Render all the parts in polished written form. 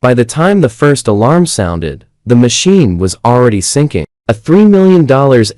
By the time the first alarm sounded, the machine was already sinking. A $3 million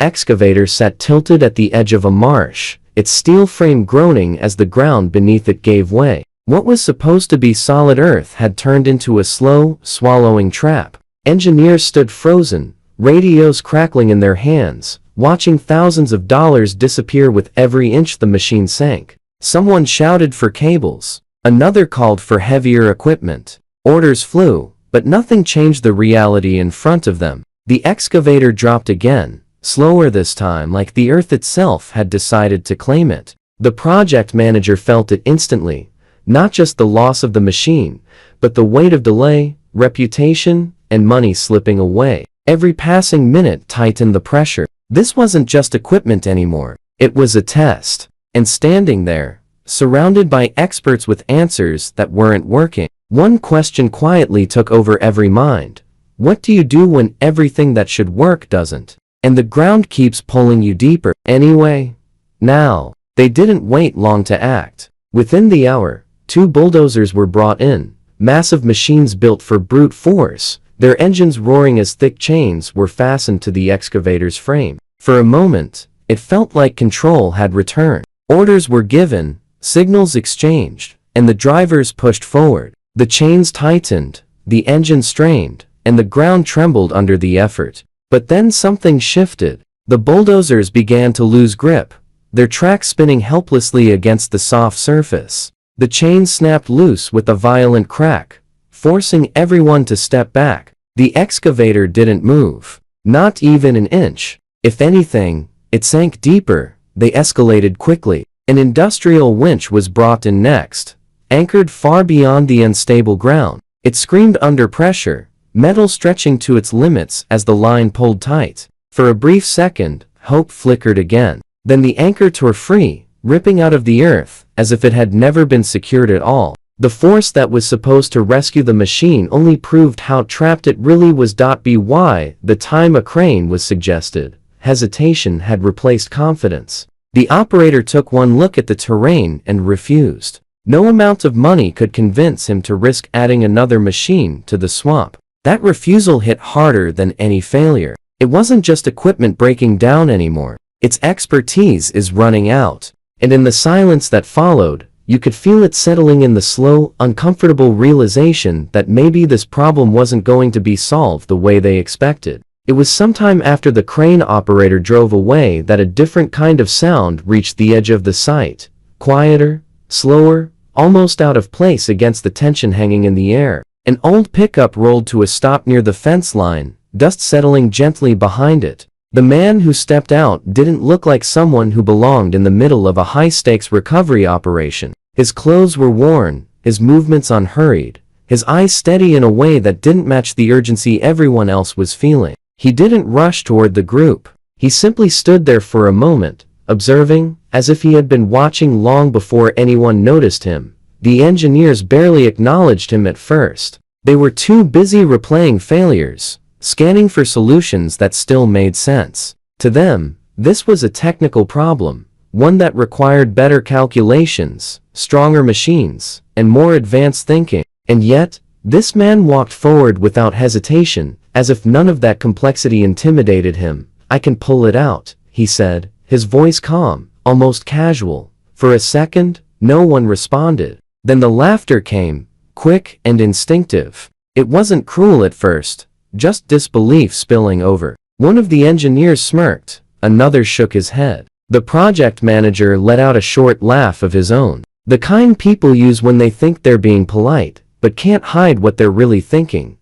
excavator sat tilted at the edge of a marsh, its steel frame groaning as the ground beneath it gave way. What was supposed to be solid earth had turned into a slow, swallowing trap. Engineers stood frozen, radios crackling in their hands, watching thousands of dollars disappear with every inch the machine sank. Someone shouted for cables. Another called for heavier equipment. Orders flew, but nothing changed the reality in front of them. The excavator dropped again, slower this time, like the earth itself had decided to claim it. The project manager felt it instantly. Not just the loss of the machine, but the weight of delay, reputation, and money slipping away. Every passing minute tightened the pressure. This wasn't just equipment anymore. It was a test. And standing there, surrounded by experts with answers that weren't working, one question quietly took over every mind. What do you do when everything that should work doesn't? And the ground keeps pulling you deeper. Anyway, now, they didn't wait long to act. Within the hour, 2 bulldozers were brought in, massive machines built for brute force, their engines roaring as thick chains were fastened to the excavator's frame. For a moment, it felt like control had returned. Orders were given, signals exchanged, and the drivers pushed forward. The chains tightened, the engine strained, and the ground trembled under the effort. But then something shifted. The bulldozers began to lose grip, their tracks spinning helplessly against the soft surface. The chains snapped loose with a violent crack, forcing everyone to step back. The excavator didn't move, not even an inch. If anything, it sank deeper. They escalated quickly. An industrial winch was brought in next, anchored far beyond the unstable ground. It screamed under pressure, metal stretching to its limits as the line pulled tight. For a brief second, hope flickered again. Then the anchor tore free, ripping out of the earth, as if it had never been secured at all. The force that was supposed to rescue the machine only proved how trapped it really was. By the time a crane was suggested, hesitation had replaced confidence. The operator took one look at the terrain and refused. No amount of money could convince him to risk adding another machine to the swamp. That refusal hit harder than any failure. It wasn't just equipment breaking down anymore. Its expertise is running out. And in the silence that followed, you could feel it settling in, the slow, uncomfortable realization that maybe this problem wasn't going to be solved the way they expected. It was sometime after the crane operator drove away that a different kind of sound reached the edge of the site. Quieter, slower, almost out of place against the tension hanging in the air. An old pickup rolled to a stop near the fence line, dust settling gently behind it. The man who stepped out didn't look like someone who belonged in the middle of a high-stakes recovery operation. His clothes were worn, his movements unhurried, his eyes steady in a way that didn't match the urgency everyone else was feeling. He didn't rush toward the group. He simply stood there for a moment, observing, as if he had been watching long before anyone noticed him. The engineers barely acknowledged him at first. They were too busy replaying failures, scanning for solutions that still made sense. To them, this was a technical problem, one that required better calculations, stronger machines, and more advanced thinking. And yet, this man walked forward without hesitation, as if none of that complexity intimidated him. "I can pull it out," he said, his voice calm, almost casual. For a second, no one responded. Then the laughter came, quick and instinctive. It wasn't cruel at first, just disbelief spilling over. One of the engineers smirked, another shook his head. The project manager let out a short laugh of his own. The kind people use when they think they're being polite, but can't hide what they're really thinking.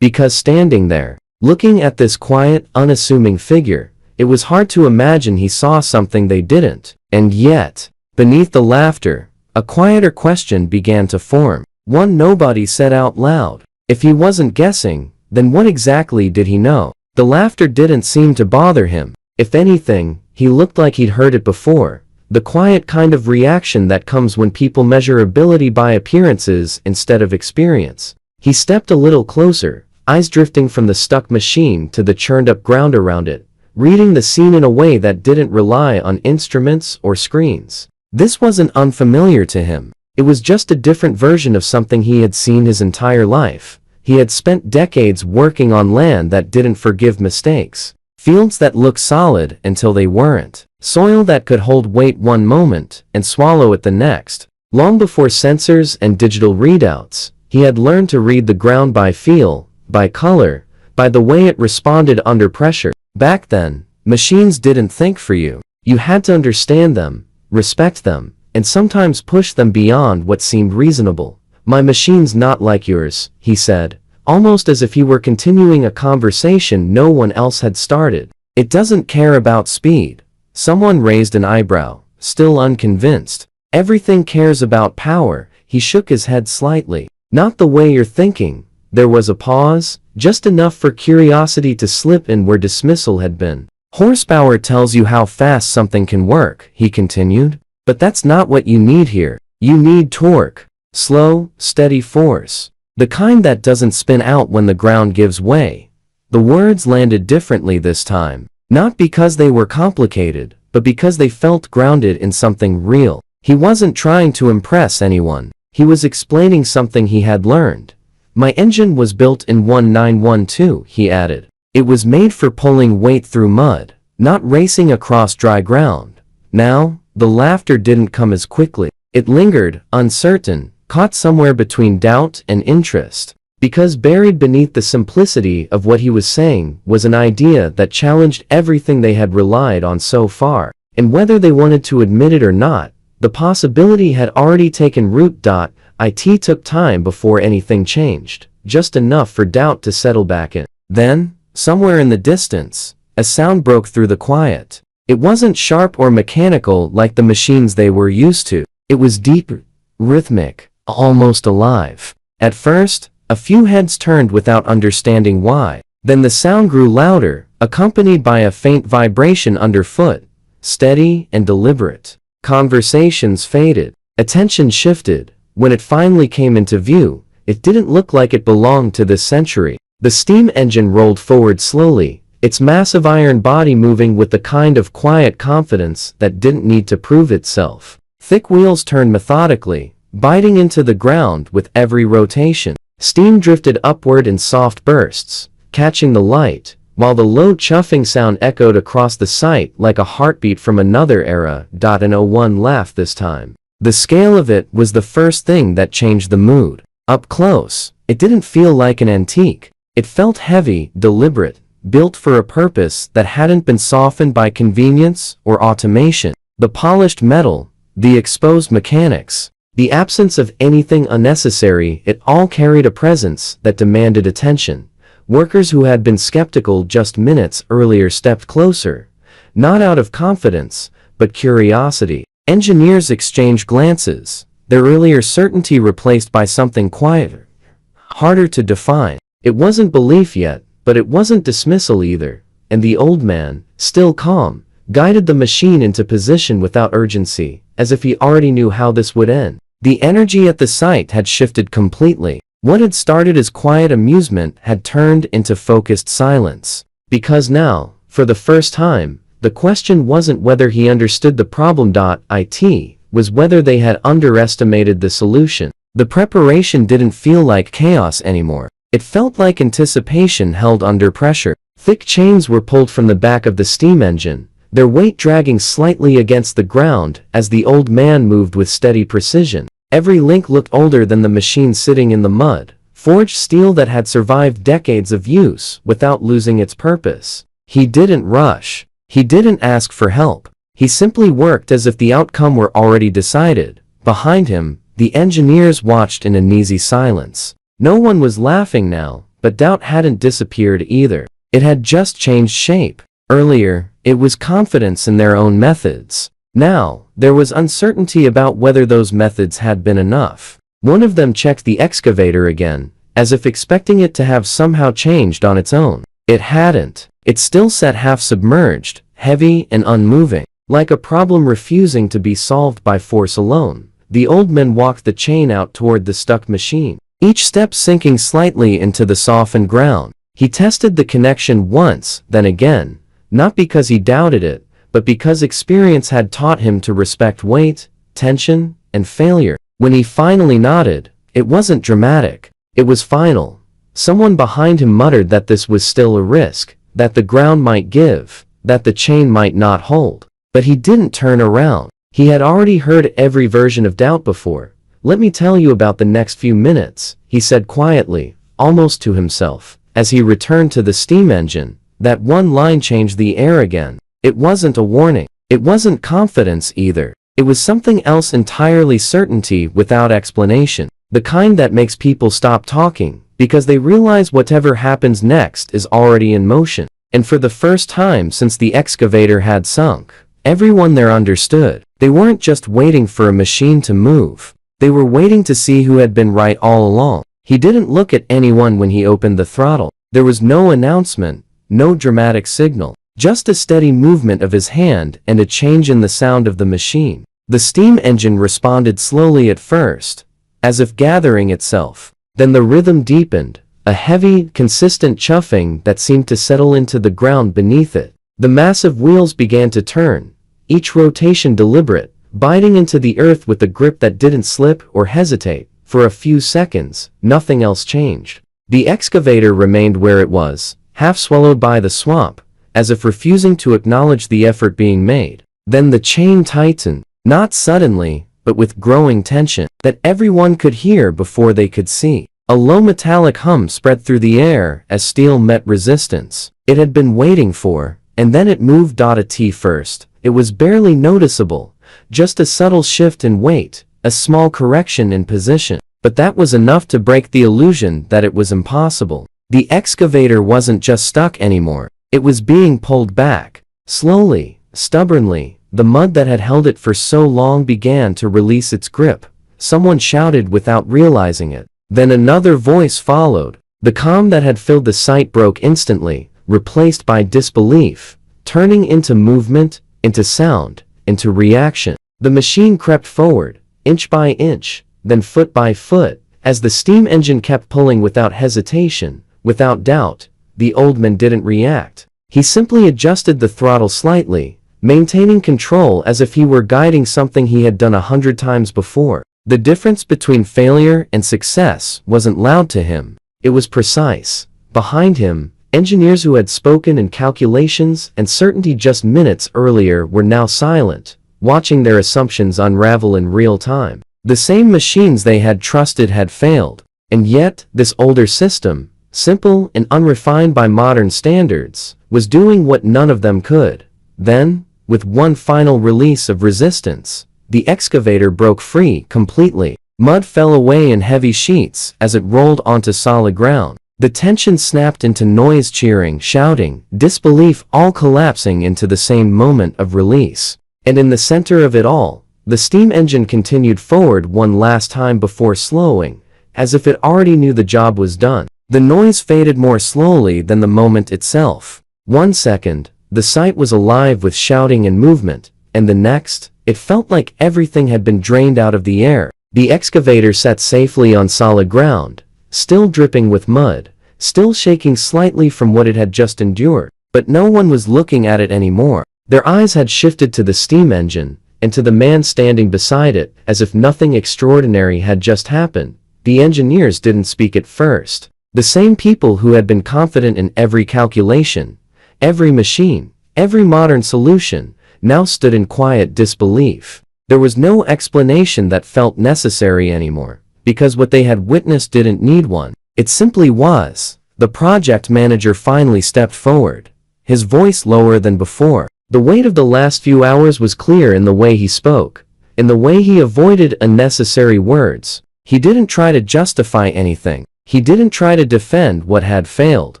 Because standing there, looking at this quiet, unassuming figure, it was hard to imagine he saw something they didn't. And yet, beneath the laughter, a quieter question began to form. One nobody said out loud. If he wasn't guessing, then what exactly did he know? The laughter didn't seem to bother him. If anything, he looked like he'd heard it before. The quiet kind of reaction that comes when people measure ability by appearances instead of experience. He stepped a little closer, eyes drifting from the stuck machine to the churned-up ground around it, reading the scene in a way that didn't rely on instruments or screens. This wasn't unfamiliar to him. It was just a different version of something he had seen his entire life. He had spent decades working on land that didn't forgive mistakes. Fields that looked solid until they weren't. Soil that could hold weight one moment and swallow it the next. Long before sensors and digital readouts, he had learned to read the ground by feel, by color, by the way it responded under pressure. Back then, machines didn't think for you. You had to understand them, respect them, and sometimes push them beyond what seemed reasonable. "My machine's not like yours," he said, almost as if he were continuing a conversation no one else had started. "It doesn't care about speed." Someone raised an eyebrow, still unconvinced. "Everything cares about power." He shook his head slightly. "Not the way you're thinking." There was a pause, just enough for curiosity to slip in where dismissal had been. "Horsepower tells you how fast something can work," he continued. "But that's not what you need here. You need torque. Slow, steady force. The kind that doesn't spin out when the ground gives way." The words landed differently this time. Not because they were complicated, but because they felt grounded in something real. He wasn't trying to impress anyone. He was explaining something he had learned. "My engine was built in 1912, he added. "It was made for pulling weight through mud, not racing across dry ground." Now, the laughter didn't come as quickly. It lingered, uncertain, caught somewhere between doubt and interest. Because buried beneath the simplicity of what he was saying was an idea that challenged everything they had relied on so far. And whether they wanted to admit it or not, the possibility had already taken root. It took time before anything changed, just enough for doubt to settle back in. Then, somewhere in the distance, a sound broke through the quiet. It wasn't sharp or mechanical like the machines they were used to. It was deep, rhythmic, almost alive. At first, a few heads turned without understanding why. Then the sound grew louder, accompanied by a faint vibration underfoot, steady and deliberate. Conversations faded. Attention shifted. When it finally came into view, it didn't look like it belonged to this century. The steam engine rolled forward slowly, its massive iron body moving with the kind of quiet confidence that didn't need to prove itself. Thick wheels turned methodically, biting into the ground with every rotation. Steam drifted upward in soft bursts, catching the light, while the low chuffing sound echoed across the site like a heartbeat from another era. An O1 laughed this time. The scale of it was the first thing that changed the mood. Up close, it didn't feel like an antique. It felt heavy, deliberate, built for a purpose that hadn't been softened by convenience or automation. The polished metal, the exposed mechanics, the absence of anything unnecessary, it all carried a presence that demanded attention. Workers who had been skeptical just minutes earlier stepped closer, not out of confidence, but curiosity. Engineers exchanged glances, their earlier certainty replaced by something quieter, harder to define. It wasn't belief yet, but it wasn't dismissal either, and the old man, still calm, guided the machine into position without urgency, as if he already knew how this would end. The energy at the site had shifted completely. What had started as quiet amusement had turned into focused silence. Because now, for the first time, the question wasn't whether he understood the problem. It was whether they had underestimated the solution. The preparation didn't feel like chaos anymore. It felt like anticipation held under pressure. Thick chains were pulled from the back of the steam engine, their weight dragging slightly against the ground as the old man moved with steady precision. Every link looked older than the machine sitting in the mud, forged steel that had survived decades of use without losing its purpose. He didn't rush. He didn't ask for help. He simply worked as if the outcome were already decided. Behind him, the engineers watched in uneasy silence. No one was laughing now, but doubt hadn't disappeared either. It had just changed shape. Earlier, it was confidence in their own methods. Now, there was uncertainty about whether those methods had been enough. One of them checked the excavator again, as if expecting it to have somehow changed on its own. It hadn't. It still sat half submerged, heavy and unmoving, like a problem refusing to be solved by force alone. The old man walked the chain out toward the stuck machine, each step sinking slightly into the softened ground. He tested the connection once, then again, not because he doubted it, but because experience had taught him to respect weight, tension, and failure. When he finally nodded, it wasn't dramatic. It was final. Someone behind him muttered that this was still a risk, that the ground might give, that the chain might not hold. But he didn't turn around. He had already heard every version of doubt before. "Let me tell you about the next few minutes," he said quietly, almost to himself. As he returned to the steam engine, that one line changed the air again. It wasn't a warning. It wasn't confidence either. It was something else entirely, certainty without explanation. The kind that makes people stop talking, because they realize whatever happens next is already in motion. And for the first time since the excavator had sunk, everyone there understood. They weren't just waiting for a machine to move. They were waiting to see who had been right all along. He didn't look at anyone when he opened the throttle. There was no announcement, no dramatic signal, just a steady movement of his hand and a change in the sound of the machine. The steam engine responded slowly at first, as if gathering itself. Then the rhythm deepened, a heavy, consistent chuffing that seemed to settle into the ground beneath it. The massive wheels began to turn, each rotation deliberate, biting into the earth with a grip that didn't slip or hesitate. For a few seconds, nothing else changed. The excavator remained where it was, half swallowed by the swamp, as if refusing to acknowledge the effort being made. Then the chain tightened, not suddenly, but with growing tension that everyone could hear before they could see. A low metallic hum spread through the air as steel met resistance. It had been waiting for, and then it moved. At first, it was barely noticeable, just a subtle shift in weight, a small correction in position. But that was enough to break the illusion that it was impossible. The excavator wasn't just stuck anymore. It was being pulled back. Slowly, stubbornly, the mud that had held it for so long began to release its grip. Someone shouted without realizing it. Then another voice followed. The calm that had filled the sight broke instantly, replaced by disbelief, turning into movement, into sound, into reaction. The machine crept forward, inch by inch, then foot by foot, as the steam engine kept pulling without hesitation, without doubt. The old man didn't react. He simply adjusted the throttle slightly, maintaining control as if he were guiding something he had done 100 times before. The difference between failure and success wasn't loud to him. It was precise. Behind him, engineers who had spoken in calculations and certainty just minutes earlier were now silent, watching their assumptions unravel in real time. The same machines they had trusted had failed. And yet, this older system, simple and unrefined by modern standards, was doing what none of them could. Then, with one final release of resistance, the excavator broke free completely. Mud fell away in heavy sheets as it rolled onto solid ground. The tension snapped into noise, cheering, shouting, disbelief, all collapsing into the same moment of release. And in the center of it all, the steam engine continued forward one last time before slowing, as if it already knew the job was done. The noise faded more slowly than the moment itself. 1 second, the site was alive with shouting and movement, and the next, it felt like everything had been drained out of the air. The excavator sat safely on solid ground, still dripping with mud, still shaking slightly from what it had just endured. But no one was looking at it anymore. Their eyes had shifted to the steam engine, and to the man standing beside it, as if nothing extraordinary had just happened. The engineers didn't speak at first. The same people who had been confident in every calculation, every machine, every modern solution, now stood in quiet disbelief. There was no explanation that felt necessary anymore, because what they had witnessed didn't need one. It simply was. The project manager finally stepped forward, his voice lower than before. The weight of the last few hours was clear in the way he spoke, in the way he avoided unnecessary words. He didn't try to justify anything. He didn't try to defend what had failed.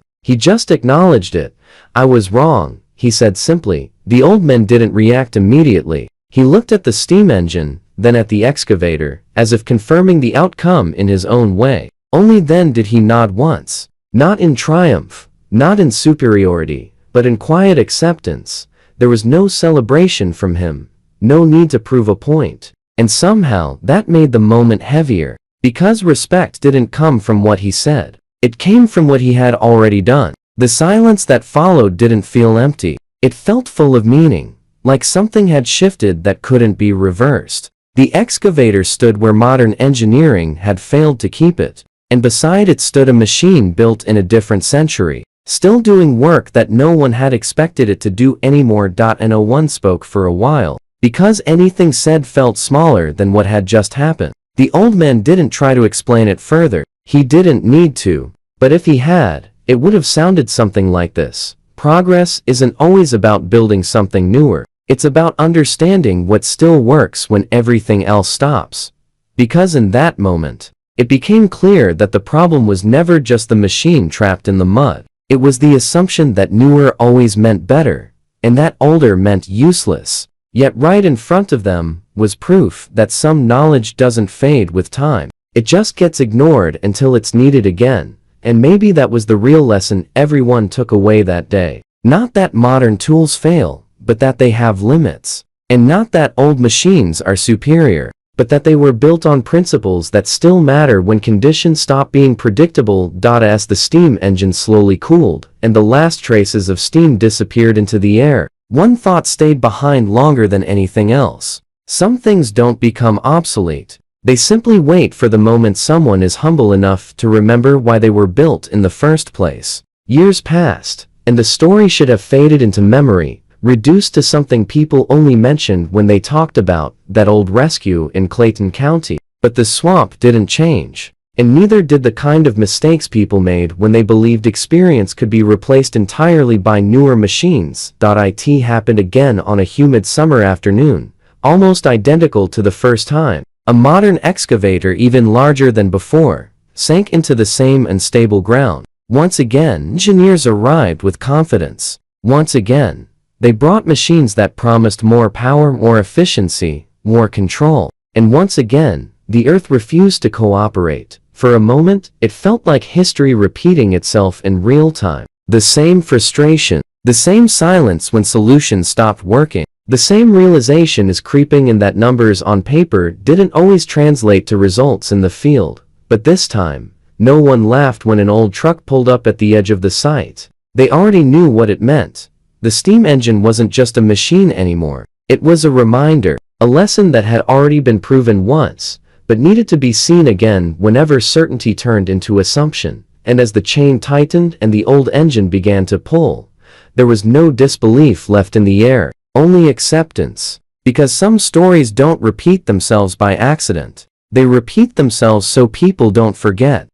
He just acknowledged it. "I was wrong," he said simply. The old man didn't react immediately. He looked at the steam engine, then at the excavator, as if confirming the outcome in his own way. Only then did he nod once. Not in triumph, not in superiority, but in quiet acceptance. There was no celebration from him, no need to prove a point. And somehow that made the moment heavier, because respect didn't come from what he said. It came from what he had already done. The silence that followed didn't feel empty. It felt full of meaning, like something had shifted that couldn't be reversed. The excavator stood where modern engineering had failed to keep it. and beside it stood a machine built in a different century, still doing work that no one had expected it to do anymore. No one spoke for a while, because anything said felt smaller than what had just happened. The old man didn't try to explain it further. He didn't need to, but if he had, it would have sounded something like this. Progress isn't always about building something newer. It's about understanding what still works when everything else stops. Because in that moment, it became clear that the problem was never just the machine trapped in the mud. It was the assumption that newer always meant better, and that older meant useless. Yet right in front of them was proof that some knowledge doesn't fade with time. It just gets ignored until it's needed again. And maybe that was the real lesson everyone took away that day. Not that modern tools fail, but that they have limits. And not that old machines are superior, but that they were built on principles that still matter when conditions stop being predictable. As the steam engine slowly cooled, and the last traces of steam disappeared into the air, one thought stayed behind longer than anything else. Some things don't become obsolete. They simply wait for the moment someone is humble enough to remember why they were built in the first place. Years passed, and the story should have faded into memory, reduced to something people only mentioned when they talked about that old rescue in Clayton County. But the swamp didn't change, and neither did the kind of mistakes people made when they believed experience could be replaced entirely by newer machines. It happened again on a humid summer afternoon, almost identical to the first time. A modern excavator, even larger than before, sank into the same unstable ground. Once again, engineers arrived with confidence. Once again, they brought machines that promised more power, more efficiency, more control. And once again, the earth refused to cooperate. For a moment, it felt like history repeating itself in real time. The same frustration, the same silence when solutions stopped working. The same realization is creeping in that numbers on paper didn't always translate to results in the field. But this time, no one laughed when an old truck pulled up at the edge of the site. They already knew what it meant. The steam engine wasn't just a machine anymore. It was a reminder, a lesson that had already been proven once, but needed to be seen again whenever certainty turned into assumption. And as the chain tightened and the old engine began to pull, there was no disbelief left in the air. Only acceptance. Because some stories don't repeat themselves by accident. They repeat themselves so people don't forget.